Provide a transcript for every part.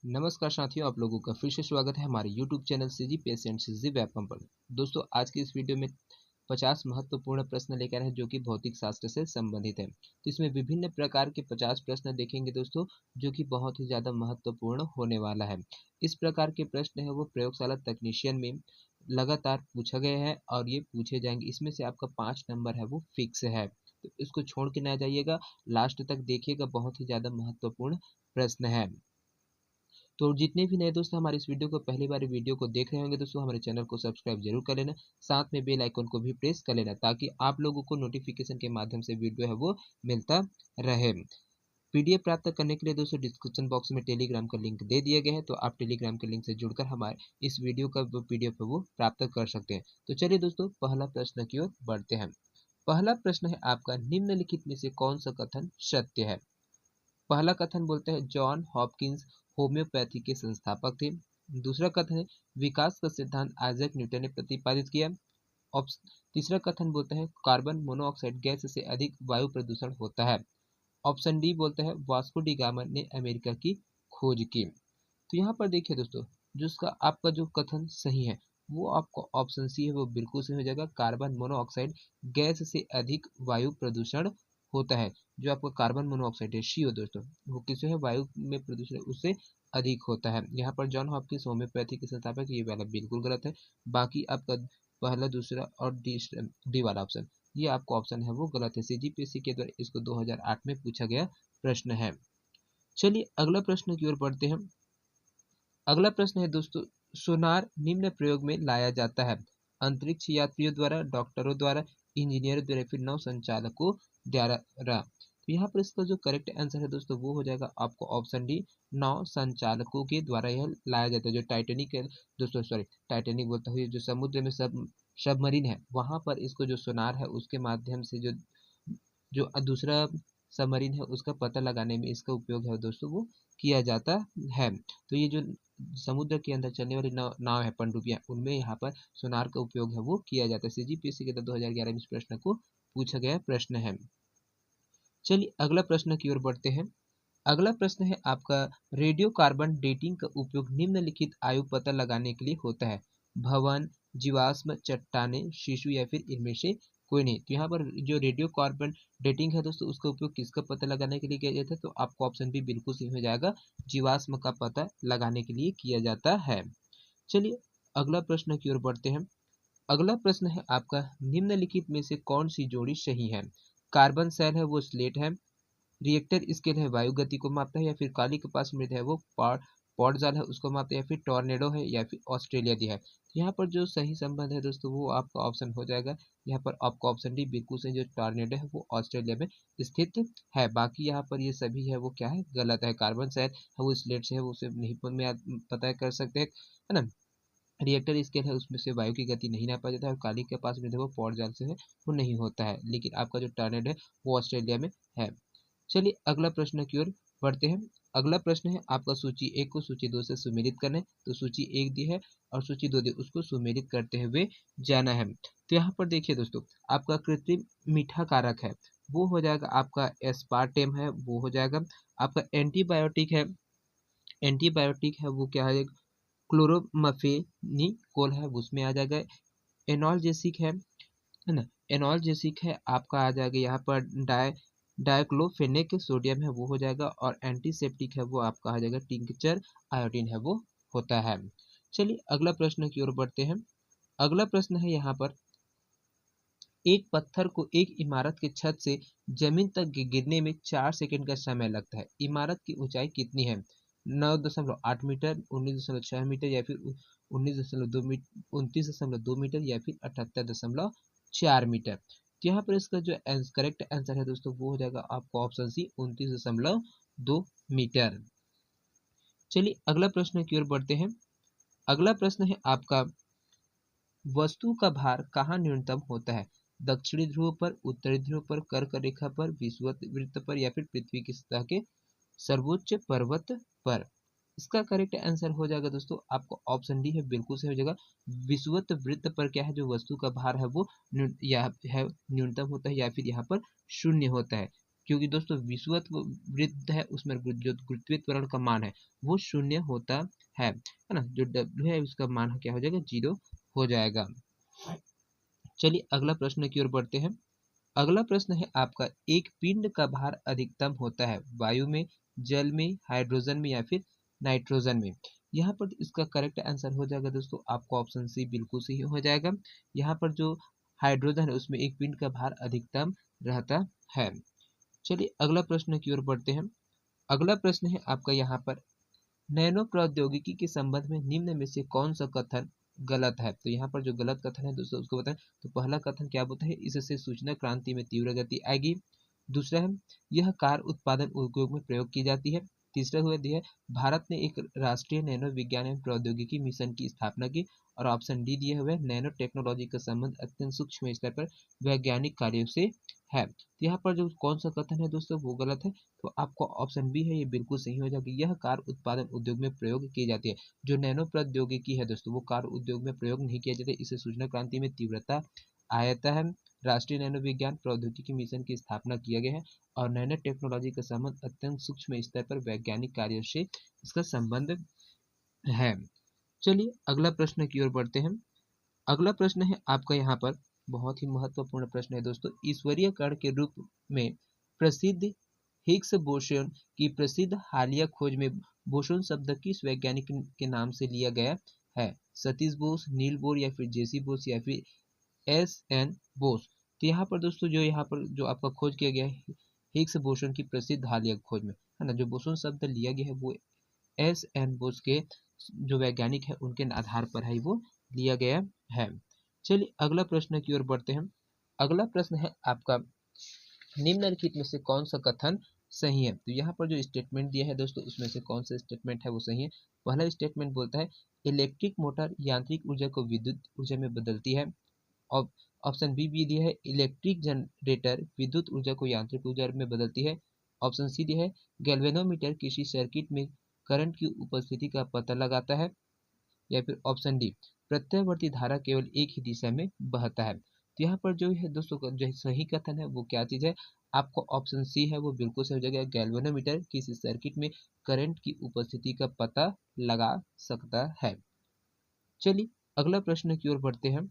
नमस्कार साथियों, आप लोगों का फिर से स्वागत है हमारे YouTube channel CGPSC and CG webcam पर। दोस्तों, आज की इस वीडियो में 50 महत्वपूर्ण प्रश्न लेकर है जो कि भौतिक शास्त्र से संबंधित है। तो इसमें विभिन्न प्रकार के 50 प्रश्न देखेंगे दोस्तों, जो कि बहुत ही ज़्यादा महत्वपूर्ण होने वाला है। इस प्रकार के प्रश्न है वो प्रयोगशाला तकनीशियन में लगातार पूछा गया है और ये पूछे जाएंगे। इसमें से आपका 5 नंबर है वो फिक्स है, तो इसको छोड़ के ना जाइएगा, लास्ट तक देखिएगा, बहुत ही ज़्यादा महत्वपूर्ण प्रश्न है। तो जितने भी नए दोस्त हमारे इस वीडियो को पहली बार वीडियो को देख रहे होंगे दोस्तों, हमारे चैनल को सब्सक्राइब जरूर कर लेना, साथ में बेल आइकन को भी प्रेस कर लेना ताकि आप लोगों को नोटिफिकेशन के माध्यम से वीडियो है वो मिलता रहे। पीडीएफ प्राप्त करने के लिए दोस्तों डिस्क्रिप्शन बॉक्स में टेलीग्राम का लिंक दे दिया गया है, तो आप टेलीग्राम के लिंक से जुड़कर हमारे इस वीडियो का जो पीडीएफ है वो प्राप्त कर सकते हैं। तो चलिए दोस्तों, पहला प्रश्न की ओर बढ़ते हैं। पहला प्रश्न है आपका, निम्नलिखित में से कौन सा कथन सत्य है। पहला कथन बोलते हैं जॉन हॉपकिंस होम्योपैथी के संस्थापक थे। दूसरा कथन है विकास का सिद्धांत आइजैक न्यूटन ने प्रतिपादित किया। तीसरा कथन बोलते हैं कार्बन मोनोऑक्साइड गैस से अधिक वायु प्रदूषण होता है। ऑप्शन डी बोलते हैं वास्को डी गामा ने अमेरिका की खोज की। तो यहाँ पर देखिए दोस्तों, जो इसका आपका जो कथन सही है वो आपको ऑप्शन सी है वो बिल्कुल सही हो जाएगा। कार्बन मोनोऑक्साइड गैस से अधिक वायु प्रदूषण होता है। जो आपका कार्बन मोनोऑक्साइड है CO दोस्तों, वो किससे है, वायु में प्रदूषण उससे अधिक होता है। यहाँ पर जॉन हॉपकिंस होम्योपैथी के संस्थापक, ये वाला बिल्कुल गलत है। बाकी आपका पहला, दूसरा और डी वाला ऑप्शन, ये आपका ऑप्शन है वो गलत है। CGPSC के द्वारा इसको 2008 में पूछा गया प्रश्न है। चलिए अगला प्रश्न की ओर बढ़ते हैं। अगला प्रश्न है दोस्तों, सोनार निम्न प्रयोग में लाया जाता है। अंतरिक्ष यात्रियों द्वारा, डॉक्टरों द्वारा, इंजीनियरों द्वारा, फिर नौ संचालकों द्वारा। तो यहाँ पर इसका जो करेक्ट आंसर है दोस्तों वो हो जाएगा आपको ऑप्शन डी, नौ संचालकों के द्वारा यह लाया जाता है। जो टाइटेनिक है दोस्तों, सॉरी टाइटेनिक बोलता हुआ, जो समुद्र में सबमरीन है वहां पर इसको जो सोनार है उसके माध्यम से जो जो दूसरा सबमरीन है उसका पता लगाने में इसका उपयोग है दोस्तों वो किया जाता है। तो ये जो समुद्र के अंदर चलने वाली नाव है पनडुब्बियां, उनमें यहाँ पर सोनार का उपयोग है वो किया जाता है। CGPSC के 2011 में इस प्रश्न को पूछा गया प्रश्न है। चलिए अगला प्रश्न की ओर बढ़ते हैं। अगला प्रश्न है आपका, रेडियो कार्बन डेटिंग का उपयोग निम्नलिखित आयु पता लगाने के लिए होता है। भवन, जीवाश्म, चट्टाने, शिशु या फिर इनमें से कोई नहीं। तो यहाँ पर जो रेडियो कार्बन डेटिंग है दोस्तों, उसका उपयोग किसका पता लगाने के लिए किया जाता है, तो आपको ऑप्शन भी बिल्कुल सही हो जाएगा, जीवाश्म का पता लगाने के लिए किया जाता है। चलिए अगला प्रश्न की ओर बढ़ते हैं। अगला प्रश्न है आपका, निम्नलिखित में से कौन सी जोड़ी सही है। कार्बन सेल है वो स्लेट है, रिएक्टर स्केल है वायु गति को मापता है, या फिर काली कपास मृद है वो पौडजाल है उसको मापता है, या फिर टॉर्नेडो है, या फिर ऑस्ट्रेलिया दिया है। तो यहाँ पर जो सही संबंध है दोस्तों वो आपका ऑप्शन हो जाएगा यहाँ पर आपका ऑप्शन डी बिल्कुल सही। जो टॉर्नेडो है वो ऑस्ट्रेलिया में स्थित है। बाकी यहाँ पर ये सभी है वो क्या है, गलत है। कार्बन शायद है वो स्लेट से है वो उसे नहीं पता कर सकते है ना। रिएक्टर स्केल है उसमें से वायु की गति नहीं नापा जाता है, और काली के पास में वो पौडजाल से है वो नहीं होता है। लेकिन आपका जो टॉर्नेडो है वो ऑस्ट्रेलिया में है। चलिए अगला प्रश्न की ओर बढ़ते हैं। अगला प्रश्न है आपका, सूची 1 को सूची 2 से सुमेलित करना है। तो सूची 1 दी है और सूची 2 दी, उसको सुमेलित करते हुए जाना है। तो यहाँ पर देखिए दोस्तों, आपका कृत्रिम मीठा कारक है वो हो जाएगा आपका एस्पार्टेम है वो हो जाएगा। आपका एंटीबायोटिक है वो क्या है, क्लोरोमफेनिकोल है उसमें आ जाएगा। एनॉल्जेसिक है ना, एनॉल्जेसिक है आपका आ जाएगा यहाँ पर डाइक्लोफेनेक सोडियम है वो हो जाएगा। और एंटीसेप्टिक है वो आपका आ जाएगा टिंक्चर आयोडीन है वो होता है। चलिए अगला प्रश्न की ओर बढ़ते हैं। अगला प्रश्न है यहाँ पर, एक पत्थर को एक इमारत के छत से जमीन तक गिरने में 4 सेकंड का समय लगता है। इमारत की ऊंचाई कितनी है, 9.8 मीटर, 19.6 मीटर, या फिर 29.2 मीटर, या फिर 78.4 मीटर। तो यहाँ पर इसका जो करेक्ट आंसर है दोस्तों वो हो जाएगा आपको ऑप्शन सी, 29.2 मीटर। चलिए अगला प्रश्न की ओर बढ़ते हैं। अगला प्रश्न है आपका, वस्तु का भार कहाँ न्यूनतम होता है। दक्षिणी ध्रुव पर, उत्तरी ध्रुव पर, कर्क रेखा पर, विषुवत वृत्त पर, या फिर पृथ्वी की सतह के सर्वोच्च पर्वत पर। इसका करेक्ट आंसर हो जाएगा दोस्तों आपको ऑप्शन डी है, बिल्कुल सही हो जाएगा। विषुवत वृत्त पर क्या है, जो वस्तु का भार है वो न्यूनतम होता है, या फिर यहाँ पर शून्य होता है। क्योंकि दोस्तों विषुवत वृत्त है उसमें जो गुरुत्वीय त्वरण का मान है वो शून्य होता है ना। जो W है उसका मान क्या हो जाएगा, 0 हो जाएगा। चलिए अगला प्रश्न की ओर बढ़ते हैं। अगला प्रश्न है आपका, एक पिंड का भार अधिकतम होता है वायु में, जल में, हाइड्रोजन में या फिर नाइट्रोजन में। यहाँ पर इसका करेक्ट आंसर हो जाएगा दोस्तों आपका ऑप्शन सी बिल्कुल सही हो जाएगा। यहाँ पर जो हाइड्रोजन है उसमें एक पिंड का भार अधिकतम रहता है। चलिए अगला प्रश्न की ओर बढ़ते हैं। अगला प्रश्न है आपका यहाँ पर, नैनो प्रौद्योगिकी के संबंध में निम्न में से कौन सा कथन गलत है। तो यहाँ पर जो गलत कथन है दोस्तों उसको बताएं। तो पहला कथन क्या बोलता है, इससे सूचना क्रांति में तीव्र गति आएगी। दूसरा है, यह कार उत्पादन उद्योग में प्रयोग की जाती है। तीसरा हुआ दिया है, भारत ने एक राष्ट्रीय नैनो विज्ञान एवं प्रौद्योगिकी मिशन की स्थापना की। और ऑप्शन डी दिए हुए, नैनो टेक्नोलॉजी का संबंध अत्यंत सूक्ष्म स्तर पर वैज्ञानिक कार्यों से है। तो यहाँ पर जो कौन सा कथन है दोस्तों वो गलत है। तो आपको ऑप्शन बी है ये बिल्कुल सही हो जाएगा। यह कार उत्पादन उद्योग में प्रयोग की जाती है। जो नैनो प्रौद्योगिकी है दोस्तों वो कार उद्योग में प्रयोग नहीं किया जाता, इससे सूचना क्रांति में तीव्रता आयता है। राष्ट्रीय नैनो विज्ञान प्रौद्योगिकी मिशन की स्थापना किया गया है। और नैनो टेक्नोलॉजी का संबंध अत्यंत सूक्ष्म स्तर पर वैज्ञानिक कार्यों से इसका संबंध है। चलिए अगला प्रश्न की ओर बढ़ते हैं। अगला प्रश्न है आपका यहाँ पर, बहुत ही महत्वपूर्ण प्रश्न है दोस्तों। ईश्वरीय कण के रूप में प्रसिद्ध हिग्स बोसोन की प्रसिद्ध हालिया खोज में बोसोन शब्द किस वैज्ञानिक के नाम से लिया गया है। सतीश बोस, नील बोर या फिर जेसी बोस या फिर SN बोस। तो यहाँ पर दोस्तों जो आपका खोज किया गया है हिग्स बोसोन की प्रसिद्ध हालिया खोज में, है ना, जो बोसोन शब्द लिया गया है वो SN बोस के जो वैज्ञानिक है उनके आधार पर है वो लिया गया है। चलिए अगला प्रश्न की ओर बढ़ते हैं। अगला प्रश्न है आपका, निम्नलिखित में से कौन सा कथन सही है। तो यहाँ पर जो स्टेटमेंट दिया है दोस्तों उसमें से कौन सा स्टेटमेंट है वो सही है। पहला स्टेटमेंट बोलता है, इलेक्ट्रिक मोटर यांत्रिक ऊर्जा को विद्युत ऊर्जा में बदलती है। और ऑप्शन बी दिया है, इलेक्ट्रिक जनरेटर विद्युत ऊर्जा को यांत्रिक ऊर्जा में बदलती है। ऑप्शन सी दिया है, गैल्वेनोमीटर किसी सर्किट में करंट की उपस्थिति का पता लगाता है। या फिर ऑप्शन डी, प्रत्यावर्ती धारा केवल एक ही दिशा में बहता है। तो यहाँ पर जो है दोस्तों जो सही कथन है वो क्या चीज है, आपको ऑप्शन सी है वो बिल्कुल सही हो जाएगा। गैल्वेनोमीटर किसी सर्किट में करंट की उपस्थिति का पता लगा सकता है। चलिए अगला प्रश्न की ओर बढ़ते हैं।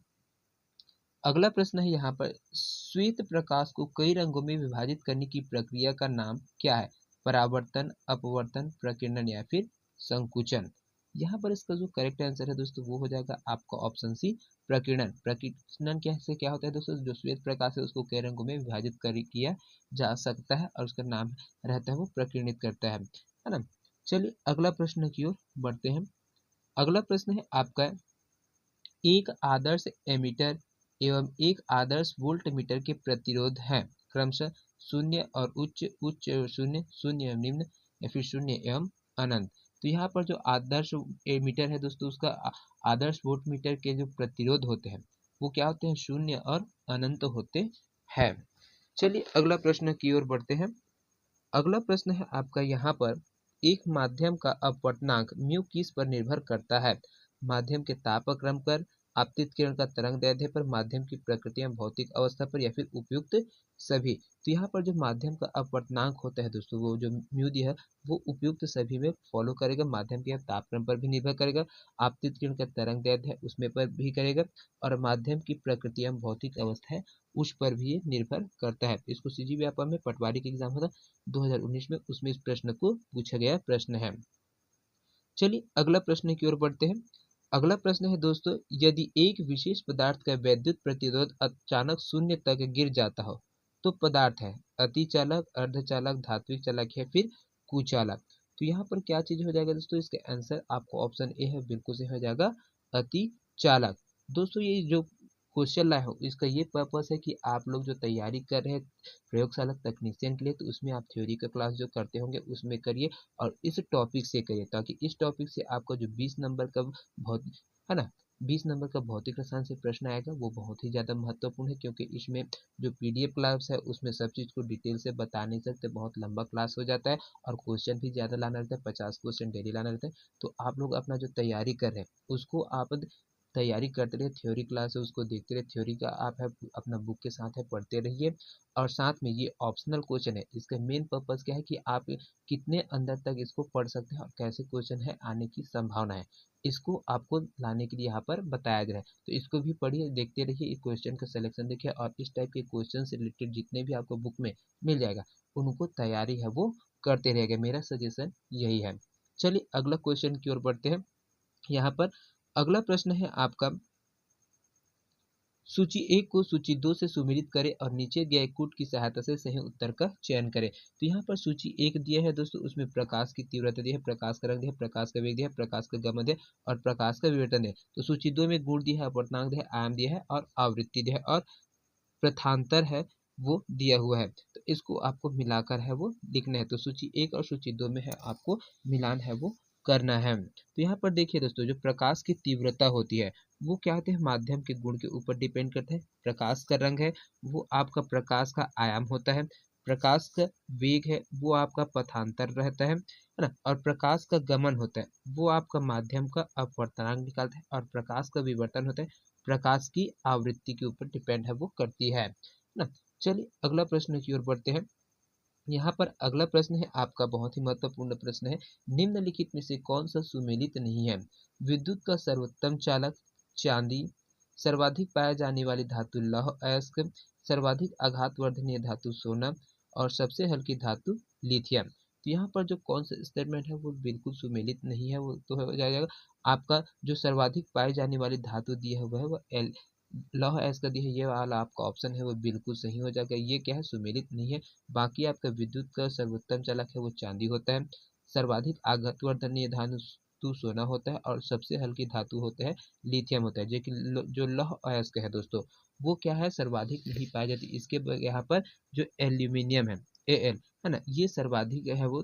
अगला प्रश्न है यहाँ पर, श्वेत प्रकाश को कई रंगों में विभाजित करने की प्रक्रिया का नाम क्या है। परावर्तन, अपवर्तन, प्रकीर्णन या फिर संकुचन। यहाँ पर इसका जो करेक्ट आंसर है दोस्तों वो हो जाएगा आपका ऑप्शन सी, प्रकीर्णन। प्रकीर्णन कैसे क्या होता है दोस्तों, जो श्वेत प्रकाश है उसको कई रंगों में विभाजित किया जा सकता है और उसका नाम रहता है वो प्रकीर्णित करता है ना। चलिए अगला प्रश्न की ओर बढ़ते हैं। अगला प्रश्न है आपका, एक आदर्श एमीटर एवं एक आदर्श वोल्ट मीटर के प्रतिरोध हैं क्रमशः शून्य और उच्च, उच्च एवं शून्य, शून्य एवं निम्न या फिर शून्य एवं अनंत। तो यहाँ पर जो आदर्श मीटर है दोस्तों उसका आदर्श वोल्ट मीटर के जो प्रतिरोध होते हैं वो क्या होते हैं, शून्य और अनंत होते हैं। चलिए अगला प्रश्न की ओर बढ़ते हैं। अगला प्रश्न है आपका यहाँ पर, एक माध्यम का अपवर्तनांक म्यू किस पर निर्भर करता है। माध्यम के तापक्रम पर, आपतित किरण का तरंग दैर्ध्य पर, माध्यम की प्रकृति एवं भौतिक अवस्था पर या फिर उपयुक्त सभी। तो यहाँ पर जो माध्यम का अपवर्तनांक होता है दोस्तों वो जो म्यू दिया है वो उपयुक्त सभी में फॉलो करेगा। माध्यम के तापक्रम पर भी निर्भर करेगा, आपतित किरण का तरंग दैर्ध्य है उसमें पर भी करेगा, और माध्यम की प्रकृति एवं भौतिक अवस्था है उस पर भी ये निर्भर करता है। इसको सीजी व्यापक में पटवारी के एग्जाम होता 2019 में, उसमें इस प्रश्न को पूछा गया प्रश्न है। चलिए अगला प्रश्न की ओर बढ़ते हैं। अगला प्रश्न है दोस्तों, यदि एक विशेष पदार्थ का वैद्युत प्रतिरोध अचानक शून्य तक गिर जाता हो तो पदार्थ है अतिचालक, अर्धचालक, धात्विक चालक या फिर कुचालक। तो यहाँ पर क्या चीज हो जाएगा दोस्तों, इसका आंसर आपको ऑप्शन ए है बिल्कुल से हो जाएगा, अतिचालक। दोस्तों ये जो क्वेश्चन लाए हो इसका ये पर्पस है कि आप लोग जो तैयारी कर रहे हैं प्रयोगशाला तकनीशियन के लिए तो उसमें आप थ्योरी का क्लास जो करते होंगे उसमें करिए और इस टॉपिक से करिए, ताकि इस टॉपिक से आपका जो 20 नंबर का भौतिक है ना 20 नंबर का भौतिक रसायन से प्रश्न आएगा वो बहुत ही ज़्यादा महत्वपूर्ण है, क्योंकि इसमें जो PDF क्लास है उसमें सब चीज़ को डिटेल से बता नहीं सकते, बहुत लंबा क्लास हो जाता है और क्वेश्चन भी ज़्यादा लाना रहता है, 50 क्वेश्चन डेली लाना रहता है। तो आप लोग अपना जो तैयारी कर रहे हैं उसको आप तैयारी करते रहिए, थ्योरी क्लास है उसको देखते रहिए, थ्योरी का आप है अपना बुक के साथ है पढ़ते रहिए। और साथ में ये ऑप्शनल क्वेश्चन है, इसका मेन पर्पज़ क्या है कि आप कितने अंदर तक इसको पढ़ सकते हैं और कैसे क्वेश्चन है आने की संभावना है, इसको आपको लाने के लिए यहाँ पर बताया जा रहा है। तो इसको भी पढ़िए, देखते रहिए, इस क्वेश्चन का सिलेक्शन देखिए और इस टाइप के क्वेश्चन से रिलेटेड जितने भी आपको बुक में मिल जाएगा उनको तैयारी है वो करते रहेगा, मेरा सजेशन यही है। चलिए अगला क्वेश्चन की ओर बढ़ते हैं। यहाँ पर अगला प्रश्न है आपका, सूची 1 को सूची 2 से सुमेलित करें और नीचे दिए कूट की सहायता से सही उत्तर का चयन करें। तो यहाँ पर सूची 1 दिया है दोस्तों, उसमें प्रकाश की तीव्रता दी है, प्रकाश का रंग दिया है, प्रकाश का वेग दिया है, प्रकाश का गमन दिया है और प्रकाश का विवर्तन है। तो सूची 2 में गुण दिया है, अपवर्तनांक दिया है, आयाम दिया है और आवृत्ति दिया है और प्रथांतर है वो दिया हुआ है। तो इसको आपको मिलाकर है वो लिखना है। तो सूची 1 और सूची 2 में है आपको मिलान है वो करना है। तो यहाँ पर देखिए दोस्तों, जो प्रकाश की तीव्रता होती है वो क्या होते हैं, माध्यम के गुण के ऊपर डिपेंड करते हैं। प्रकाश का रंग है वो आपका प्रकाश का आयाम होता है। प्रकाश का वेग है वो आपका पथांतर रहता है ना। और प्रकाश का गमन होता है वो आपका माध्यम का अपवर्तनांक निकालता है। और प्रकाश का विवर्तन होता है प्रकाश की आवृत्ति के ऊपर डिपेंड है वो करती है ना। चलिए अगला प्रश्न की ओर बढ़ते हैं। यहाँ पर अगला प्रश्न है आपका, बहुत ही महत्वपूर्ण प्रश्न है। निम्नलिखित में से कौन सा सुमेलित नहीं है? विद्युत का सर्वोत्तम चालक चांदी, सर्वाधिक पाया जाने वाली धातु लौह अयस्क, सर्वाधिक आघातवर्धनीय धातु सोना और सबसे हल्की धातु लिथियम। तो यहाँ पर जो कौन सा स्टेटमेंट है वो बिल्कुल सुमेलित नहीं है, वो तो हो जाएगा आपका जो सर्वाधिक पाई जाने वाली धातु दिया हुआ है वो लौह अयस्क का दिया है, ये वाला आपका ऑप्शन है वो बिल्कुल सही हो जाएगा। ये क्या है, सुमेलित नहीं है। बाकी आपका विद्युत का सर्वोत्तम चालक है वो चांदी होता है, सर्वाधिक आघातवर्धनीय धातु सोना होता है और सबसे हल्की धातु होता है लिथियम होता है। जो लौह अयस्क है दोस्तों वो क्या है, सर्वाधिक नहीं पाई जाती। इसके यहाँ पर जो एल्यूमिनियम है Al है ना, ये सर्वाधिक है वो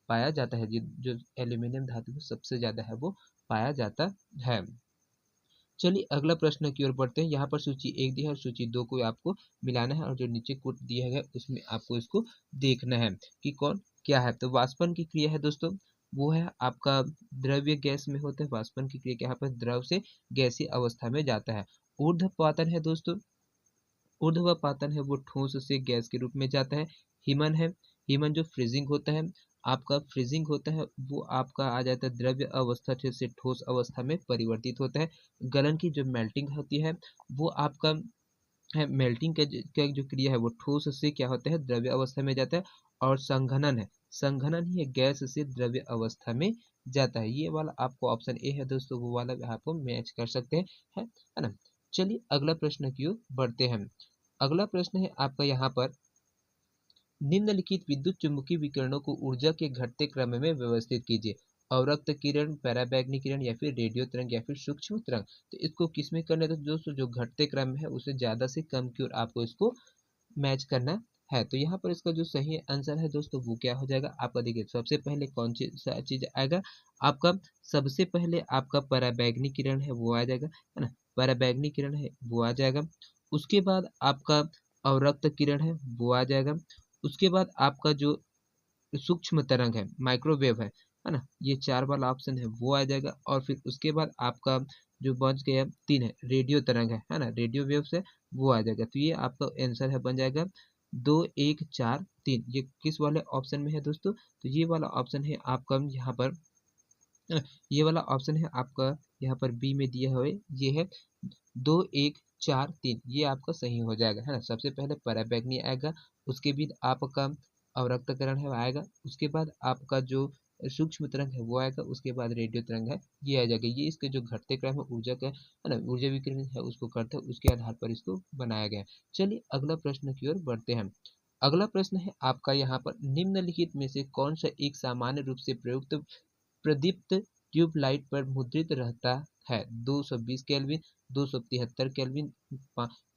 पाया जाता है। जो एल्यूमिनियम धातु सबसे ज्यादा है वो पाया जाता है। चलिए अगला प्रश्न की ओर बढ़ते हैं। यहाँ पर सूची 1 दी है और सूची 2 को आपको मिलाना है और जो नीचे कोट दिया गया उसमें आपको इसको देखना है कि कौन क्या है। तो वाष्पन की क्रिया है दोस्तों, वो है आपका द्रव्य गैस में होता है। वाष्पन की क्रिया यहाँ पर द्रव से गैसीय अवस्था में जाता है। ऊर्ध्वपातन है दोस्तों, ऊर्ध्वपातन है वो ठोस से गैस के रूप में जाता है। हिमन है, हिमन जो फ्रीजिंग होता है आपका, फ्रीजिंग होता है वो आपका आ जाता है द्रव्य अवस्था से ठोस अवस्था में परिवर्तित होता है। गलन की जो मेल्टिंग होती है वो आपका है, मेल्टिंग का जो क्रिया है वो ठोस से क्या होता है द्रव्य अवस्था में जाता है। और संघनन है, संघनन ही गैस से द्रव्य अवस्था में जाता है। ये वाला आपको ऑप्शन ए है दोस्तों, वो वाला आपको मैच कर सकते हैं, है ना। चलिए अगला प्रश्न की ओर बढ़ते हैं। अगला प्रश्न है आपका यहाँ पर, निम्नलिखित विद्युत चुम्बकीय विकिरणों को ऊर्जा के घटते क्रम में व्यवस्थित कीजिए। अवरक्त किरण, पराबैंगनी किरण या फिर रेडियो तरंग या फिर सूक्ष्म तरंग। तो इसको किसमें करना है दोस्तों, जो घटते क्रम है उसे ज्यादा से कम की ओर आपको इसको मैच करना है। तो यहाँ पर इसका जो सही आंसर है दोस्तों वो क्या हो जाएगा आपका, देखिए सबसे पहले कौन सा चीज आएगा आपका, सबसे पहले आपका पराबैंगनी किरण है वो आ जाएगा, है ना। पराबैंगनी किरण है वो आ जाएगा। उसके बाद आपका अवरक्त किरण है वो आ जाएगा। उसके बाद आपका जो सूक्ष्म तरंग है, माइक्रोवेव है ना, ये 4 वाला ऑप्शन है वो आ जाएगा। और फिर उसके बाद आपका जो बच गया 3 है, रेडियो तरंग है ना, रेडियो वेव से वो आ जाएगा। तो ये आपका आंसर है बन जाएगा 2 1 4 3। ये किस वाले ऑप्शन में है दोस्तों, तो ये वाला ऑप्शन है आपका यहाँ पर, ये वाला ऑप्शन है आपका यहाँ पर बी में दिया हुआ ये है 2 1 4 3, ये आपका सही हो जाएगा, है ना। सबसे पहले पराबैंगनी आएगा, उसके बाद आपका अवरक्तकरण है आएगा, उसके बाद आपका जो सूक्ष्म तरंग है वो आएगा, उसके बाद रेडियो तरंग है ये आ जाएगा। ये इसके जो घटते क्रम है ऊर्जा का है ना, ऊर्जा विकिरण है उसको करते हैं, उसके आधार पर इसको बनाया गया है। चलिए अगला प्रश्न की ओर बढ़ते हैं। अगला प्रश्न है आपका यहाँ पर, निम्नलिखित में से कौन सा एक सामान्य रूप से प्रयुक्त प्रदीप्त ट्यूबलाइट पर मुद्रित रहता है? 220 केल्विन, 273 केल्विन,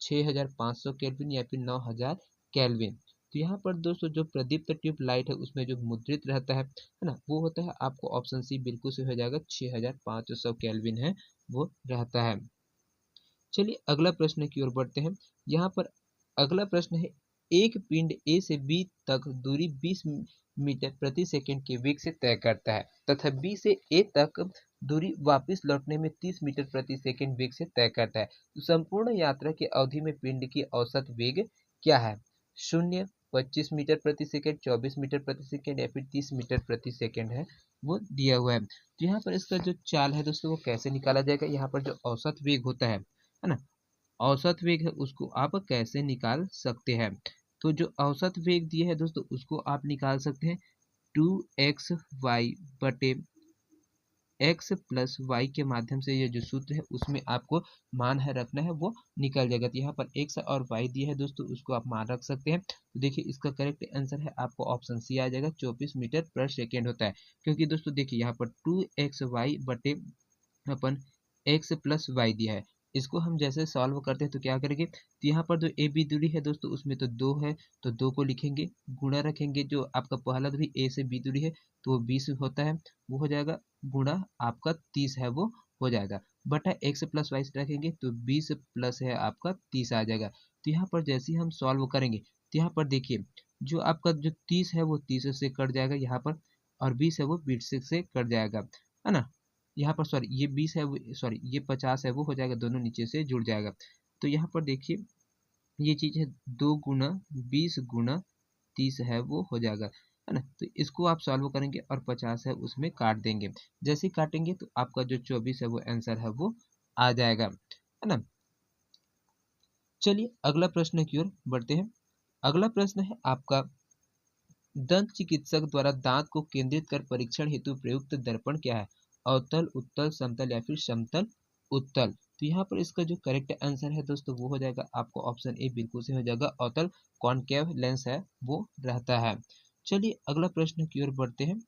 6500 केल्विन या फिर 9000 केल्विन। तो यहाँ पर दोस्तों जो प्रदीप्त ट्यूबलाइट है उसमें जो मुद्रित रहता है ना, वो होता है आपको ऑप्शन सी बिल्कुल से हो जाएगा, 6500 केल्विन है वो रहता है। चलिए अगला प्रश्न की ओर बढ़ते हैं। यहाँ पर अगला प्रश्न है, एक पिंड ए से बी तक दूरी 20 मीटर प्रति सेकंड के वेग से तय करता है तथा बी से ए तक दूरी वापस लौटने में 30 मीटर प्रति सेकंड वेग से तय करता है। तो संपूर्ण यात्रा की अवधि में पिंड की औसत वेग क्या है? 0, 25 मीटर प्रति सेकंड, 24 मीटर प्रति सेकंड या फिर 30 मीटर प्रति सेकंड है, वो दिया हुआ है। तो यहाँ पर इसका जो चाल है दोस्तों वो कैसे निकाला जाएगा? यहाँ पर जो औसत वेग होता है ना, औसत वेग है उसको आप कैसे निकाल सकते हैं? तो जो औसत वेग दिया है दोस्तों उसको आप निकाल सकते हैं 2xy बटे x प्लस वाई के माध्यम से। ये जो सूत्र है उसमें आपको मान है रखना है, वो निकल जाएगा। तो यहाँ पर x और y दिया है दोस्तों, उसको आप मान रख सकते हैं। तो देखिए इसका करेक्ट आंसर है आपको ऑप्शन सी आ जाएगा, 24 मीटर पर सेकेंड होता है। क्योंकि दोस्तों देखिए यहाँ पर 2xy बटे अपन x प्लस वाई दिया है। इसको हम जैसे सॉल्व करते हैं तो क्या करेंगे? तो यहाँ पर जो ए बी दूरी है दोस्तों उसमें तो 2 है, तो 2 को लिखेंगे, गुणा रखेंगे जो आपका पहला दूरी ए से बी दूरी है तो वो 20 होता है, वो हो जाएगा, गुणा आपका 30 है वो हो जाएगा, बटा x प्लस वाई रखेंगे तो 20 प्लस है आपका 30 आ जाएगा। तो यहाँ पर जैसे ही हम सॉल्व करेंगे तो यहाँ पर देखिए जो आपका जो 30 है वो 30 से कट जाएगा यहाँ पर, और 20 है वो 20 से कट जाएगा, है ना। यहाँ पर सॉरी ये 20 है, सॉरी ये 50 है वो हो जाएगा, दोनों नीचे से जुड़ जाएगा। तो यहाँ पर देखिए ये चीज है 2 गुना 20 गुना 30 है वो हो जाएगा, है ना। तो इसको आप सॉल्व करेंगे और 50 है उसमें काट देंगे। जैसे ही काटेंगे तो आपका जो 24 है वो आंसर है वो आ जाएगा, है ना। चलिए अगला प्रश्न की ओर बढ़ते हैं। अगला प्रश्न है आपका, दंत चिकित्सक द्वारा दांत को केंद्रित कर परीक्षण हेतु प्रयुक्त दर्पण क्या है? अवतल, उत्तल, समतल या फिर समतल उत्तल। तो यहाँ पर इसका जो करेक्ट आंसर है दोस्तों वो हो जाएगा आपको ऑप्शन ए बिल्कुल से हो जाएगा, अवतल। कॉनकेव लेंस है वो रहता है। चलिए अगला प्रश्न की ओर बढ़ते हैं।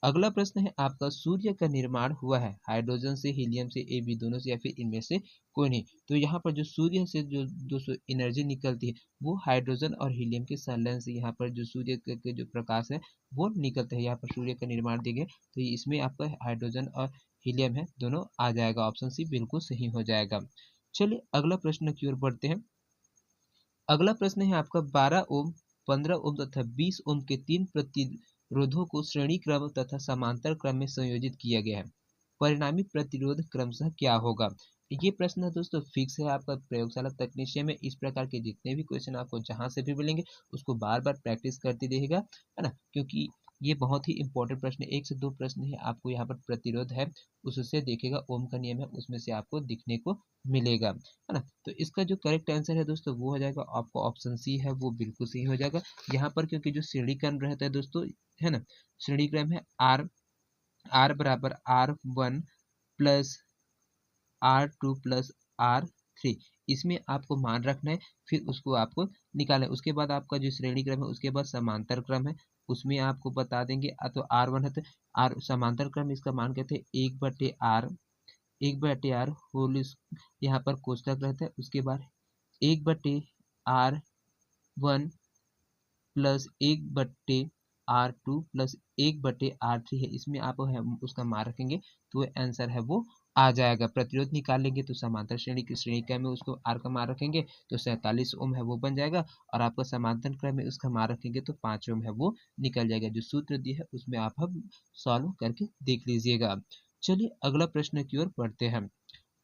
अगला प्रश्न है आपका, सूर्य का निर्माण हुआ है हाइड्रोजन से, हीलियम से, ए बी दोनों से या फिर इनमें से कोई नहीं। तो यहाँ पर जो सूर्य से जो दोस्तों एनर्जी निकलती है वो हाइड्रोजन और हीलियम के संलयन से यहाँ पर जो सूर्य के जो प्रकाश है वो निकलता है। यहाँ पर सूर्य का निर्माण देंगे तो इसमें आपका हाइड्रोजन और हीलियम है, दोनों आ जाएगा, ऑप्शन सी बिल्कुल सही हो जाएगा। चलिए अगला प्रश्न की ओर बढ़ते हैं। अगला प्रश्न है आपका, 12 ओम, 15 ओम तथा 20 ओम के 3 प्रतिरोधों को श्रेणी क्रम तथा समांतर क्रम में संयोजित किया गया है, परिणामी प्रतिरोध क्रमशः क्या होगा? ये प्रश्न दोस्तों फिक्स है आपका प्रयोगशाला तकनीशियन में। इस प्रकार के जितने भी क्वेश्चन आपको जहां से भी मिलेंगे उसको बार बार प्रैक्टिस करते रहिएगा, है ना, क्योंकि ये बहुत ही इंपॉर्टेंट प्रश्न है। 1 से 2 प्रश्न ही आपको यहाँ पर प्रतिरोध है उससे देखिएगा, ओम का नियम है उसमें से आपको दिखने को मिलेगा, है ना। तो इसका जो करेक्ट आंसर है दोस्तों वो हो जाएगा आपको ऑप्शन सी है वो बिल्कुल सही हो जाएगा। यहाँ पर क्योंकि जो श्रेणी क्रम रहता है दोस्तों, है ना, श्रेणी क्रम है आर बराबर R1 plus R2 plus R3, इसमें आपको मान रखना है, फिर उसको आपको निकालना है। उसके बाद आपका जो श्रेणी क्रम है उसके बाद समांतर क्रम है उसमें आपको बता देंगे। तो R1 है तो आर समांतर क्रम इसका मान कहते हैं 1/R होल, यहाँ पर कोष्टक रहता है, उसके बाद 1/R1 plus 1/R2 plus 1/R3 है, इसमें आप है उसका मान रखेंगे तो आंसर है वो आ जाएगा। प्रतिरोध निकाल लेंगे तो समांतर श्रेणी की श्रेणी क्रम में उसको आर का मान रखेंगे तो 47 ओम है वो बन जाएगा, और आपका समांतर क्रम में उसका मान रखेंगे तो 5 ओम है वो निकल जाएगा। जो सूत्र दिया है उसमें आप हम सॉल्व करके देख लीजिएगा। चलिए अगला प्रश्न की ओर बढ़ते हैं।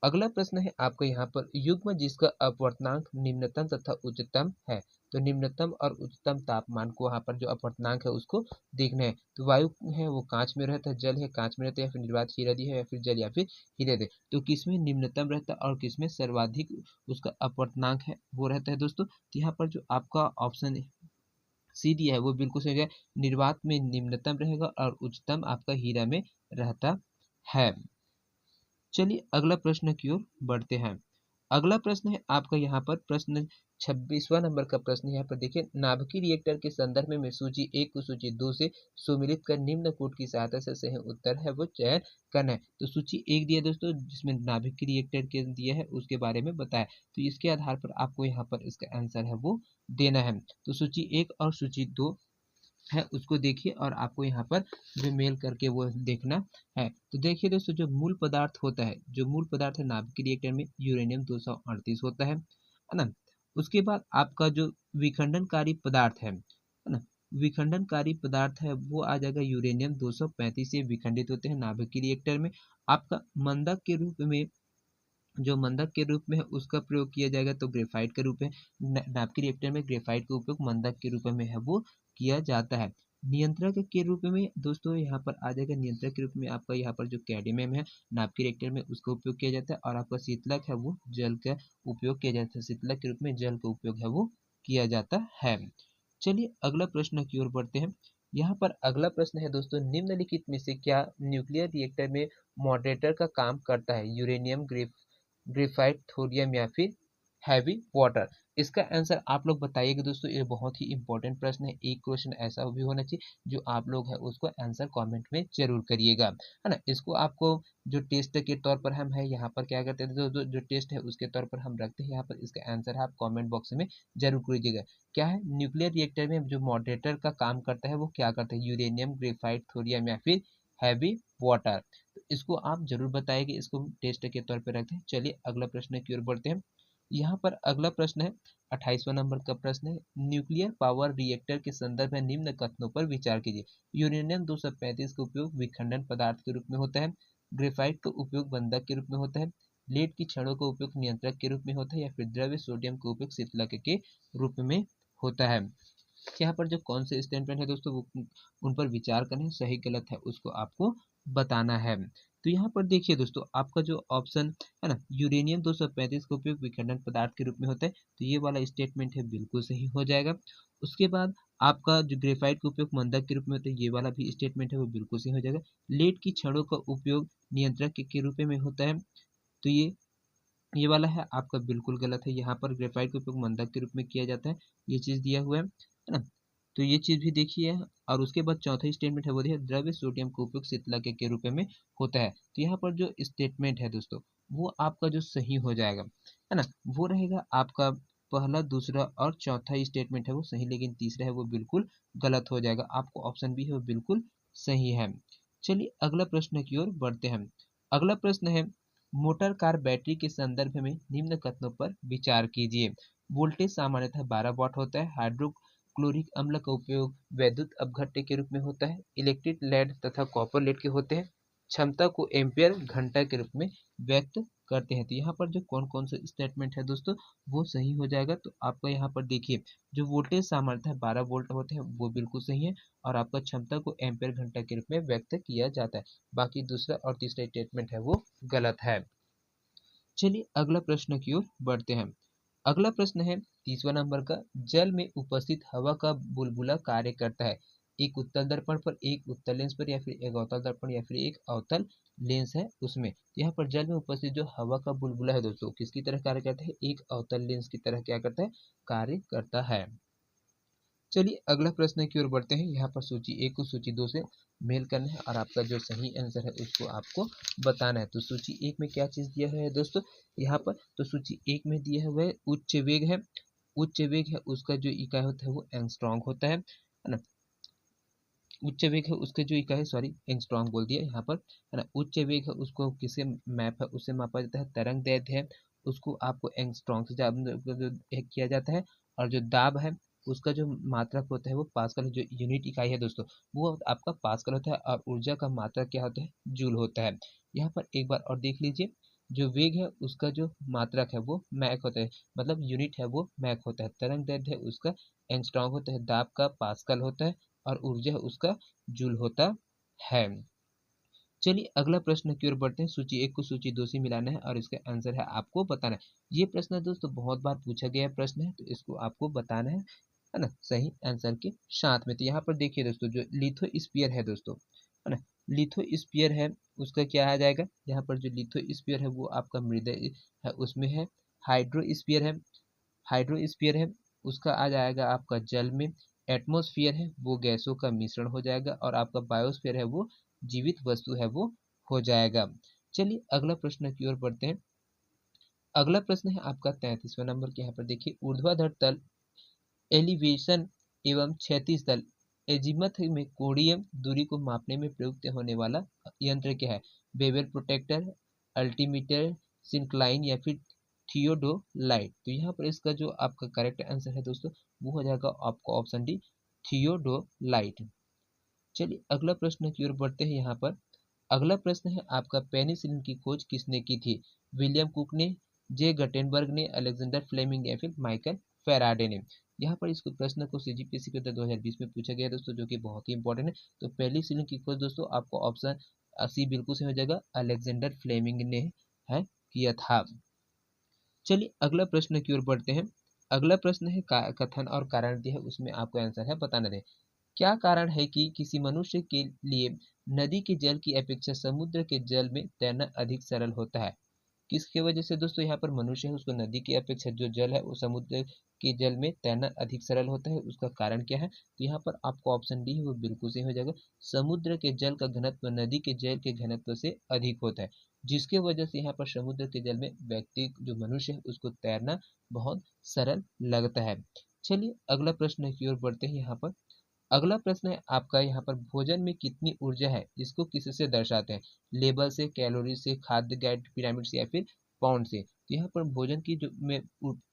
अगला प्रश्न है आपका यहाँ पर, युग्म जिसका अपवर्तनांक निम्नतम तथा उच्चतम है। तो निम्नतम और उच्चतम तापमान को वहाँ पर जो अपवर्तनांक है उसको देखना है। तो वायु है वो कांच में रहता है, जल है कांच में रहता है, या फिर निर्वात हीरा है या फिर जल या फिर हीरे दे। तो किसमें निम्नतम रहता है और किसमें सर्वाधिक उसका अपवर्तनांक है वो रहता है दोस्तों। तो यहाँ पर जो आपका ऑप्शन सी दिया है वो बिल्कुल सही है, निर्वात में निम्नतम रहेगा और उच्चतम आपका हीरा में रहता है। चलिए अगला प्रश्न की ओर बढ़ते हैं। अगला प्रश्न है आपका यहाँ पर प्रश्न 26वां नंबर का प्रश्न। यहाँ पर देखिए, नाभिकीय रिएक्टर के संदर्भ में सूची 1 को सूची 2 से सुमिलित कर निम्न कोड की सहायता से सही उत्तर है वो चयन करना है। तो सूची 1 दिया दोस्तों जिसमें नाभिकीय रिएक्टर के दिया है उसके बारे में बताया, तो इसके आधार पर आपको यहाँ पर इसका आंसर है वो देना है। तो सूची 1 और सूची 2 है उसको देखिए और आपको यहाँ पर जो मेल करके वो देखना है। तो देखिए दोस्तों, जो मूल पदार्थ होता है, जो मूल पदार्थ है नाभिकीय रिएक्टर में यूरेनियम 238 होता है ना। उसके बाद आपका जो विखंडनकारी पदार्थ है ना, विखंडनकारी पदार्थ है वो आ जाएगा यूरेनियम 235 से विखंडित होते हैं नाभिकीय रिएक्टर में। आपका मंदक के रूप में, जो मंदक के रूप में है उसका प्रयोग किया जाएगा तो ग्रेफाइट के रूप में, नाभिकीय रिएक्टर में ग्रेफाइट का उपयोग मंदक के रूप में है वो किया जाता है। नियंत्रक के रूप में दोस्तों यहाँ पर आ जाएगा, नियंत्रक के रूप में आपका यहाँ पर जो कैडमियम है नाभिकीय रिएक्टर में उसका उपयोग किया जाता है, और आपका शीतलक है वो जल का उपयोग किया जाता है, शीतलक के रूप में जल का उपयोग है वो किया जाता है। चलिए अगला प्रश्न की ओर बढ़ते हैं। यहाँ पर अगला प्रश्न है दोस्तों, निम्नलिखित में से क्या न्यूक्लियर रिएक्टर में मॉडरेटर का काम करता है? यूरेनियम, ग्रेफाइट, थोरियम या फिर हैवी वाटर? इसका आंसर आप लोग बताइएगा दोस्तों। ये बहुत ही इंपॉर्टेंट प्रश्न है, एक क्वेश्चन ऐसा भी होना चाहिए जो आप लोग है उसको आंसर कमेंट में जरूर करिएगा, है ना। इसको आपको जो टेस्ट के तौर पर हम है यहाँ पर क्या करते हैं, जो टेस्ट है उसके तौर पर हम रखते हैं यहाँ पर। इसका आंसर आप कमेंट बॉक्स में जरूर करिएगा। क्या है, न्यूक्लियर रिएक्टर में जो मॉडरेटर का काम करता है वो क्या करता है? यूरेनियम, ग्रेफाइट, थोरियम या फिर हैवी वाटर? तो इसको आप जरूर बताइएगा, इसको टेस्ट के तौर पर रखते हैं। चलिए अगला प्रश्न की ओर बढ़ते हैं। यहाँ पर अगला प्रश्न है 28वां नंबर का प्रश्न है, न्यूक्लियर पावर रिएक्टर के संदर्भ में निम्न कथनों पर विचार कीजिए। यूरेनियम 235 का उपयोग विखंडन पदार्थ के रूप में होता है, ग्रेफाइट का उपयोग बंधक के रूप में होता है, लेड की छड़ों का उपयोग नियंत्रक के रूप में होता है, या फिर द्रव्य सोडियम का उपयोग शीतलक के रूप में होता है। यहाँ पर जो कौन से स्टेटमेंट है दोस्तों वो उन पर विचार करना, सही गलत है उसको आपको बताना है। तो यहाँ पर देखिए दोस्तों, आपका जो ऑप्शन है ना, यूरेनियम 235 का उपयोग विखंडन पदार्थ के रूप में होता है, तो ये वाला स्टेटमेंट है बिल्कुल सही हो जाएगा। उसके बाद आपका जो ग्रेफाइट का उपयोग मंदक के रूप में होता है, ये वाला भी स्टेटमेंट है वो बिल्कुल सही हो जाएगा। लेड की छड़ों का उपयोग नियंत्रक के रूप में होता है, तो ये वाला है आपका बिल्कुल गलत है। यहाँ पर ग्रेफाइट का उपयोग मंदक के रूप में किया जाता है, ये चीज दिया हुआ है ना। तो ये चीज भी देखिए। और उसके बाद चौथा स्टेटमेंट है वो देखिए, द्रव्य सोडियम का उपयोग शीतलक के रूप में होता है। तो यहाँ पर जो स्टेटमेंट है दोस्तों वो आपका जो सही हो जाएगा, है ना, वो रहेगा आपका पहला, दूसरा और चौथा स्टेटमेंट है वो सही, लेकिन तीसरा है वो बिल्कुल गलत हो जाएगा। आपको ऑप्शन बी है वो बिल्कुल सही है। चलिए अगला प्रश्न की ओर बढ़ते हैं। अगला प्रश्न है, मोटर कार बैटरी के संदर्भ में निम्न कथनों पर विचार कीजिए। वोल्टेज सामान्यतः 12 वाट होता है, हाइड्रोक्लोरिक अम्ल का उपयोग वैद्युत अपघट्य के रूप में होता है, इलेक्ट्रिक लेड तथा कॉपर लेड के होते हैं, क्षमता को एम्पियर घंटा के रूप में व्यक्त करते हैं। तो यहाँ पर जो कौन कौन से स्टेटमेंट है दोस्तों वो सही हो जाएगा। तो आपका यहाँ पर देखिए, जो वोल्टेज सामान्यतः 12 वोल्ट होते हैं वो बिल्कुल सही है, और आपका क्षमता को एम्पियर घंटा के रूप में व्यक्त किया जाता है। बाकी दूसरा और तीसरा स्टेटमेंट है वो गलत है। चलिए अगला प्रश्न की ओर बढ़ते हैं। अगला प्रश्न है 30वां नंबर का, जल में उपस्थित हवा का बुलबुला कार्य करता है। एक उत्तल दर्पण पर, एक उत्तल लेंस पर, या फिर एक अवतल दर्पण या फिर एक अवतल लेंस है उसमें। यहाँ पर जल में उपस्थित जो हवा का बुलबुला है दोस्तों किसकी तरह कार्य करता है? एक अवतल लेंस की तरह क्या करता है? कार्य करता है। चलिए अगला प्रश्न की ओर बढ़ते हैं। यहाँ पर सूची 1 को सूची 2 से मेल करना है, और आपका जो सही आंसर है उसको आपको बताना है। तो सूची 1 में क्या चीज दिया हुआ है दोस्तों यहाँ पर? तो सूची 1 में दिया हुआ है उच्च वेग है। उच्च वेग है उसका जो इकाई होता है वो एंगस्ट्रॉन्ग होता है ना। उच्च वेग है उसके जो इकाई, सॉरी एंगस्ट्रॉन्ग बोल दिया यहाँ पर, है ना। उच्च वेग है उसको किसे मैप है उससे मापा जाता है, तरंग दैर्ध्य है उसको आपको एंगस्ट्रॉन्ग से किया जाता है, और जो दाब है उसका जो मात्रक होता है वो पास्कल, जो यूनिट इकाई है दोस्तों वो आपका पास्कल होता है, और ऊर्जा का मात्रक क्या होता है? जूल होता है। यहाँ पर एक बार और देख लीजिए, जो वेग है उसका जो मात्रक है वो मैक होता है, मतलब यूनिट है वो मैक होता है, तरंग दैर्ध्य है उसका एंगस्ट्रॉन्ग होता है, दाब का पास्कल होता है, और ऊर्जा उसका जूल होता है। चलिए अगला प्रश्न की ओर बढ़ते हैं। सूची 1 को सूची 2 से मिलाना है, और इसका आंसर है आपको बताना है। ये प्रश्न दोस्तों बहुत बार पूछा गया प्रश्न है, तो इसको आपको बताना है ना, सही आंसर के साथ में। तो यहाँ पर देखिए दोस्तों, जो लिथोस्फीयर है दोस्तों, है ना, लिथोस्फीयर है उसका क्या आ जाएगा? यहाँ पर जो लिथोस्फीयर है वो आपका मृदय है उसमें है। हाइड्रोस्फीयर है, हाइड्रोस्फीयर है उसका आ जाएगा आपका जल में। एटमॉस्फेयर है वो गैसों का मिश्रण हो जाएगा, और आपका बायोस्फीयर है वो जीवित वस्तु है वो हो जाएगा। चलिए अगला प्रश्न की ओर बढ़ते हैं। अगला प्रश्न है आपका 33वां नंबर के। यहाँ पर देखिए, ऊर्ध्वाधर तल एलिवेशन एवं क्षैतिज तल एजीमथ में कोणीय दूरी को मापने में प्रयुक्त होने वाला यंत्र क्या है? बेवेल प्रोटेक्टर, अल्टीमीटर, सिंक्लाइन या फिर थियोडोलाइट? तो यहाँ पर इसका जो आपका करेक्ट आंसर है दोस्तों वो हो जाएगा आपका ऑप्शन डी, थियोडोलाइट। चलिए अगला प्रश्न की ओर बढ़ते हैं। यहाँ पर अगला प्रश्न है आपका, पेनिसिलिन की खोज किसने की थी? विलियम कुक ने, जे गटेनबर्ग ने, अलेक्जेंडर फ्लेमिंग या फिर माइकल फेराडे ने। यहाँ पर इसको प्रश्न को सीजीपीएससी के 2020 में पूछा गया दोस्तों, जो कि बहुत ही इंपॉर्टेंट है। तो पेनिसिलिन की खोज दोस्तों आपको ऑप्शन सी बिल्कुल सही हो जाएगा, अलेक्जेंडर फ्लेमिंग ने है किया था। चलिए अगला प्रश्न की ओर बढ़ते हैं। अगला प्रश्न है कथन और कारण दिया है, उसमें आपको आंसर है बताना है। क्या कारण है कि किसी मनुष्य के लिए नदी के जल की अपेक्षा समुद्र के जल में तैरना अधिक सरल होता है? किसके वजह से दोस्तों यहाँ पर मनुष्य है उसको नदी की अपेक्षा जो जल है वो समुद्र के जल में तैरना अधिक सरल होता है, उसका कारण क्या है? तो यहाँ पर आपको ऑप्शन डी है वो बिल्कुल सही हो जाएगा। समुद्र के जल का घनत्व नदी के जल के घनत्व से अधिक होता है, जिसके वजह से यहाँ पर समुद्र के जल में व्यक्ति जो मनुष्य है उसको तैरना बहुत सरल लगता है। चलिए अगला प्रश्न की ओर बढ़ते हैं। यहाँ पर अगला प्रश्न है आपका, यहाँ पर भोजन में कितनी ऊर्जा है इसको किससे दर्शाते हैं? लेबल से, कैलोरी से, खाद्य गाइड पिरामिड से या फिर पाउंड से? तो यहाँ पर भोजन की जो में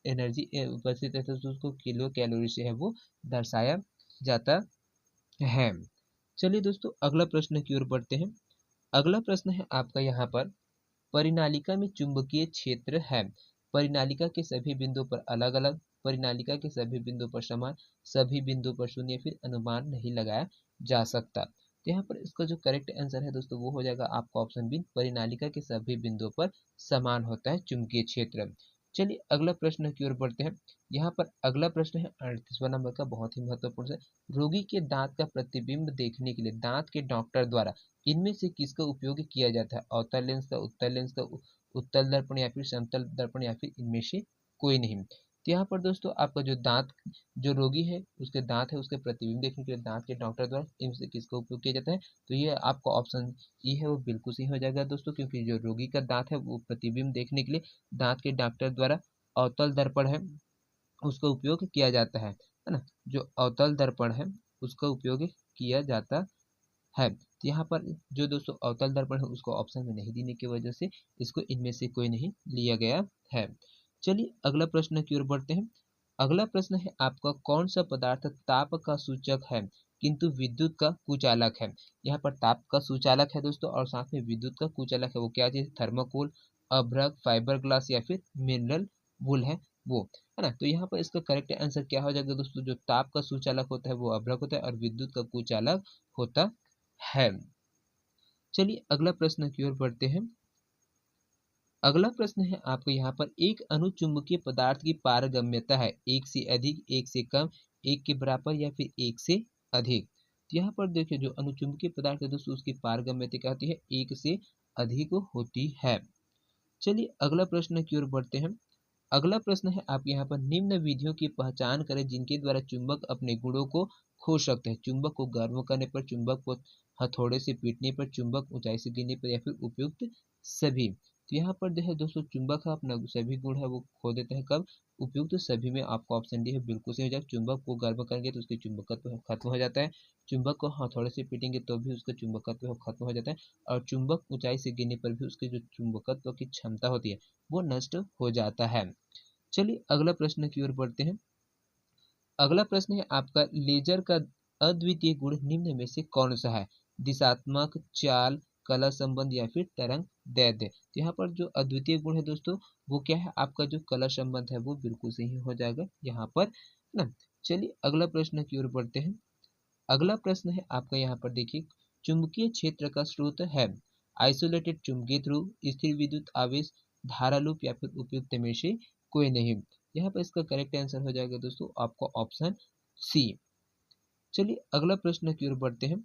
एनर्जी उपस्थित रहता है तो उसको किलो कैलोरी से है वो दर्शाया जाता है। चलिए दोस्तों अगला प्रश्न की ओर बढ़ते हैं। अगला प्रश्न है आपका, यहाँ पर परिनालिका में चुंबकीय क्षेत्र है। परिनालिका के सभी बिंदुओं पर अलग अलग, परिनालिका के सभी बिंदुओं पर समान, सभी बिंदुओं पर शून्य, फिर अनुमान नहीं लगाया जा सकता। तो यहाँ पर इसका जो करेक्ट आंसर है दोस्तों वो हो जाएगा आपका ऑप्शन बी, परिनालिका के सभी बिंदुओं पर समान होता है चुंबकीय क्षेत्र। चलिए अगला प्रश्न की ओर बढ़ते हैं। यहाँ पर अगला प्रश्न है 38वां नंबर का, बहुत ही महत्वपूर्ण है। रोगी के दांत का प्रतिबिंब देखने के लिए दांत के डॉक्टर द्वारा इनमें से किसका उपयोग किया जाता है? अवतल लेंस का, उत्तल लेंस का, उत्तल दर्पण या फिर समतल दर्पण या फिर इनमें से कोई नहीं? तो यहाँ पर दोस्तों आपका जो दांत जो रोगी है उसके दांत है उसके प्रतिबिंब देखने के लिए दांत के डॉक्टर द्वारा इनमें से किसका उपयोग किया जाता है? तो ये आपका ऑप्शन ई है वो बिल्कुल सही हो जाएगा दोस्तों, क्योंकि जो रोगी का दांत है वो प्रतिबिंब देखने के लिए दांत के डॉक्टर द्वारा अवतल दर्पण है उसका उपयोग किया जाता है ना? जो अवतल दर्पण है उसका उपयोग किया जाता है। तो यहाँ पर जो दोस्तों अवतल दर्पण है उसको ऑप्शन में नहीं देने की वजह से इसको इनमें से कोई नहीं लिया गया है। चलिए अगला प्रश्न की ओर बढ़ते हैं। अगला प्रश्न है आपका, कौन सा पदार्थ ताप का सूचक है किंतु विद्युत का कुचालक है? यहाँ पर ताप का सूचालक है दोस्तों और साथ में विद्युत का कुचालक है, वो क्या चीज? थर्माकोल, अभ्रक, फाइबर ग्लास या फिर मिनरल वुल है वो, है ना? तो यहाँ पर इसका करेक्ट आंसर क्या हो जाएगा दोस्तों? जो ताप का सूचालक होता है वो अभ्रक होता है और विद्युत का कुचालक होता है। चलिए अगला प्रश्न की ओर बढ़ते हैं। अगला प्रश्न है आपको, यहाँ पर एक अनुचुंबकीय पदार्थ की पारगम्यता है एक से अधिक, एक से कम, एक के बराबर या फिर एक से अधिक? तो यहाँ पर देखिए जो अनुचुंबकीय पदार्थ है दोस्तों उसकी पारगम्यता क्या होती है? एक से अधिक होती है। चलिए अगला प्रश्न की ओर बढ़ते हैं। अगला प्रश्न है आप, यहाँ पर निम्न विधियों की पहचान करें जिनके द्वारा चुंबक अपने गुणों को खो सकते हैं। चुंबक को गर्म करने पर, चुंबक को हथौड़े से पीटने पर, चुंबक ऊंचाई से गिरने पर या फिर उपयुक्त सभी? तो यहाँ पर जो है दोस्तों चुंबक का अपना सभी गुण है वो खो देता है कब? उपयुक्त सभी में। आपको ऑप्शन डी है बिल्कुल सही हो जाएगा। चुंबक को गर्म करेंगे तो उसकी चुंबकत्व खत्म हो जाता है, चुंबक को हथौड़े से पीटेंगे तो भी उसका चुंबकत्व खत्म हो जाता है, और चुंबक ऊंचाई से गिरने पर भी उसकी जो चुंबकत्व की क्षमता होती है वो नष्ट हो जाता है। चलिए अगला प्रश्न की ओर बढ़ते हैं। अगला प्रश्न है आपका, लेजर का अद्वितीय गुण निम्न में से कौन सा है? दिशात्मक, चाल, कला संबंध या फिर तरंग दैर्ध्य? तो यहाँ पर जो अद्वितीय गुण है दोस्तों वो क्या है? आपका जो कला संबंध है वो बिल्कुल सही हो जाएगा यहाँ पर ना। चलिए अगला प्रश्न की ओर बढ़ते हैं। अगला प्रश्न है आपका, यहाँ पर देखिए, चुंबकीय क्षेत्र का स्रोत है आइसोलेटेड चुंबकीय ध्रुव, स्थिर विद्युत आवेश, धारा लूप या फिर उपयुक्त में से कोई नहीं? यहाँ पर इसका करेक्ट आंसर हो जाएगा दोस्तों आपका ऑप्शन सी। चलिए अगला प्रश्न की ओर बढ़ते हैं।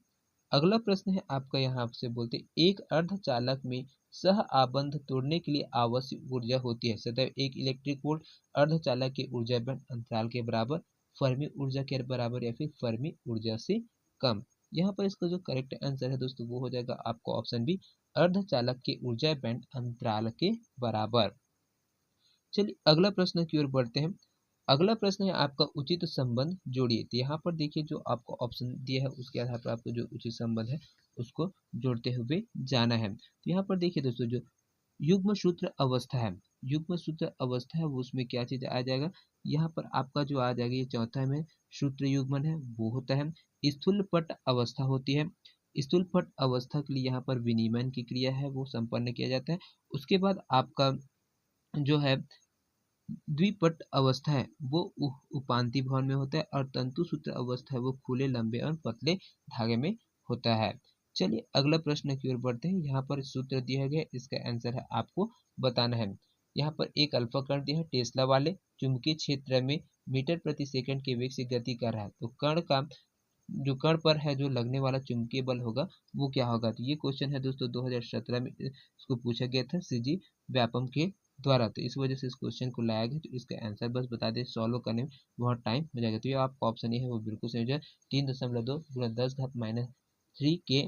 अगला प्रश्न है आपका, यहाँ आपसे बोलते हैं, एक अर्धचालक में सह आबंध तोड़ने के लिए आवश्यक ऊर्जा होती है सदैव एक इलेक्ट्रिक वोल्ट, अर्धचालक के ऊर्जा बैंड अंतराल के बराबर, फर्मी ऊर्जा के बराबर या फिर फर्मी ऊर्जा से कम? यहाँ पर इसका जो करेक्ट आंसर है दोस्तों वो हो जाएगा आपको ऑप्शन बी, अर्धचालक के ऊर्जा बैंड अंतराल के बराबर। चलिए अगला प्रश्न की ओर बढ़ते हैं। अगला प्रश्न है आपका, उचित संबंध जोड़िए। तो यहाँ पर देखिए जो आपको ऑप्शन दिया है उसके आधार पर आपको जो उचित संबंध है उसको जोड़ते हुए जाना है। तो यहाँ पर देखिए दोस्तों जो युग्म सूत्र अवस्था है युग्म सूत्र अवस्था है वो उसमें क्या चीज़ आ जाएगा, यहाँ पर आपका जो आ जाएगा ये चौथा में सूत्र युग्मन है वो होता है। स्थूल पट अवस्था होती है। स्थूल पट अवस्था के लिए यहाँ पर विनिमयन की क्रिया है वो संपन्न किया जाता है। उसके बाद आपका जो है द्विपट अवस्था है वो उपांति भवन में होता है, और तंतु सूत्र अवस्था है वो खुले लंबे और पतले धागे में होता है। चलिए अगला प्रश्न की ओर बढ़ते हैं। यहाँ पर सूत्र दिया गया, इसका आंसर है आपको बताना है। यहाँ पर एक अल्फा कण दिया है, टेस्ला वाले चुंबकीय क्षेत्र में मीटर प्रति सेकंड के वेग से गति कर रहा है, तो कण का जो कण पर है जो लगने वाला चुंबकीय बल होगा वो क्या होगा। तो ये क्वेश्चन है दोस्तों 2017 में इसको पूछा गया था सीजी व्यापम के द्वारा, तो इस वजह से इस क्वेश्चन को लाया गया। तो इसका आंसर बस बता दें, सॉल्व करने में बहुत टाइम हो जाएगा। तो ये आपका ऑप्शन ये है वो बिल्कुल सही हो जाए। 3.2 गुणा 10⁻³ के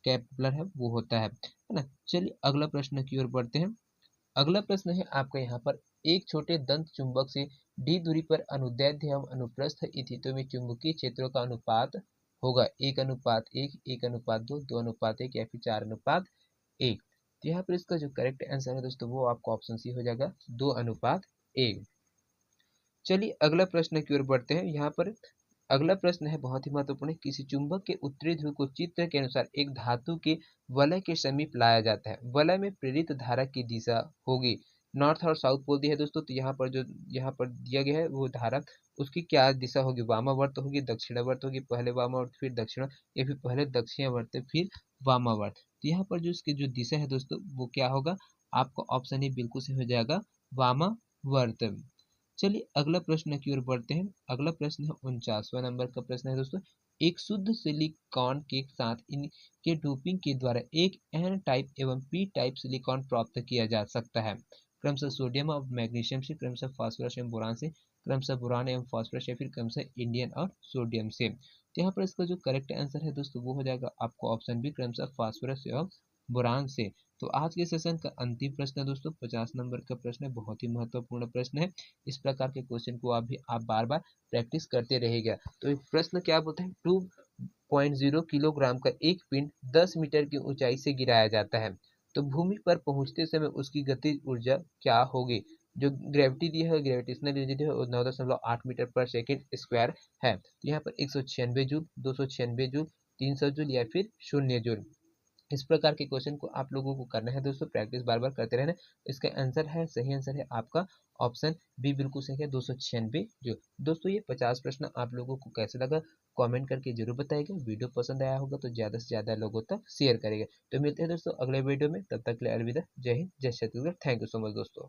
कैपिटल है वो होता है ना। चलिए अगला प्रश्न की ओर बढ़ते हैं। अगला प्रश्न है आपका यहाँ पर, एक छोटे दंत चुंबक से डी दूरी पर अनुदैर्ध्य एवं अनुप्रस्थ स्थितियों में चुंबकीय क्षेत्रों का अनुपात होगा 1:1, 1:2, 2:1 या फिर 4:1। तो यहाँ पर इसका जो करेक्ट आंसर है दोस्तों वो आपका ऑप्शन सी हो जाएगा 2:1। चलिए अगला प्रश्न की ओर बढ़ते हैं। यहाँ पर अगला प्रश्न है बहुत ही महत्वपूर्ण है। किसी चुंबक के उत्तरी ध्रुव को चित्र के अनुसार एक धातु के वलय के समीप लाया जाता है। वलय में प्रेरित धारा की दिशा होगी, नॉर्थ और साउथ पोल दिया है दोस्तों। तो यहाँ पर दिया गया है वो धारा, उसकी क्या दिशा होगी, वामावर्त होगी, दक्षिणावर्त होगी, पहले वामावर्त फिर दक्षिण, या फिर पहले दक्षिणावर्त फिर वामावर्त। तो यहाँ पर जो इसकी जो दिशा है दोस्तों वो क्या होगा, आपका ऑप्शन ही बिल्कुल से हो जाएगा वामावर्त। चलिए अगला प्रश्न की ओर बढ़ते हैं। अगला प्रश्न है 49वां नंबर का प्रश्न है दोस्तों। एक शुद्ध सिलिकॉन के साथ इनके डोपिंग के द्वारा एक एन टाइप एवं पी टाइप सिलिकॉन प्राप्त किया जा सकता है, क्रमशः सोडियम और मैग्नीशियम से, क्रमशः फास्फोरस एवं बोरान से, क्रमशः बोरान एवं फास्फोरस, या फिर क्रमशः इंडियम और सोडियम से। तो यहाँ पर इसका जो करेक्ट आंसर है दोस्तों वो हो जाएगा आपको ऑप्शन बी, क्रमशः फास्फोरस एवं बोरान से। तो आज के सेशन का अंतिम प्रश्न है दोस्तों, 50 नंबर का प्रश्न है, बहुत ही महत्वपूर्ण प्रश्न है। इस प्रकार के क्वेश्चन को आप बार बार प्रैक्टिस करते रहेगा। तो प्रश्न क्या बोलते हैं, 2.0 किलोग्राम का एक पिंड 10 मीटर की ऊंचाई से गिराया जाता है, तो भूमि पर पहुंचते समय उसकी गतिज ऊर्जा क्या होगी। जो ग्रेविटी दी है, ग्रेविटेशनल एनर्जी है, 9.8 मीटर पर सेकेंड स्क्वायर है। तो यहाँ पर 196 जूल, 296 जूल, 300 जूल, या फिर 0 जूल। इस प्रकार के क्वेश्चन को आप लोगों को करना है दोस्तों, प्रैक्टिस बार बार करते रहना। इसका आंसर है, सही आंसर है आपका ऑप्शन बी, बिल्कुल सही है, 296 जो। दोस्तों ये 50 प्रश्न आप लोगों को कैसे लगा कमेंट करके जरूर बताइएगा। वीडियो पसंद आया होगा तो ज़्यादा से ज़्यादा लोगों तक शेयर करेगा। तो मिलते हैं दोस्तों अगले वीडियो में, तब तक के लिए अलविदा। जय हिंद, जय Chhattisgarh. Thank you so much दोस्तों।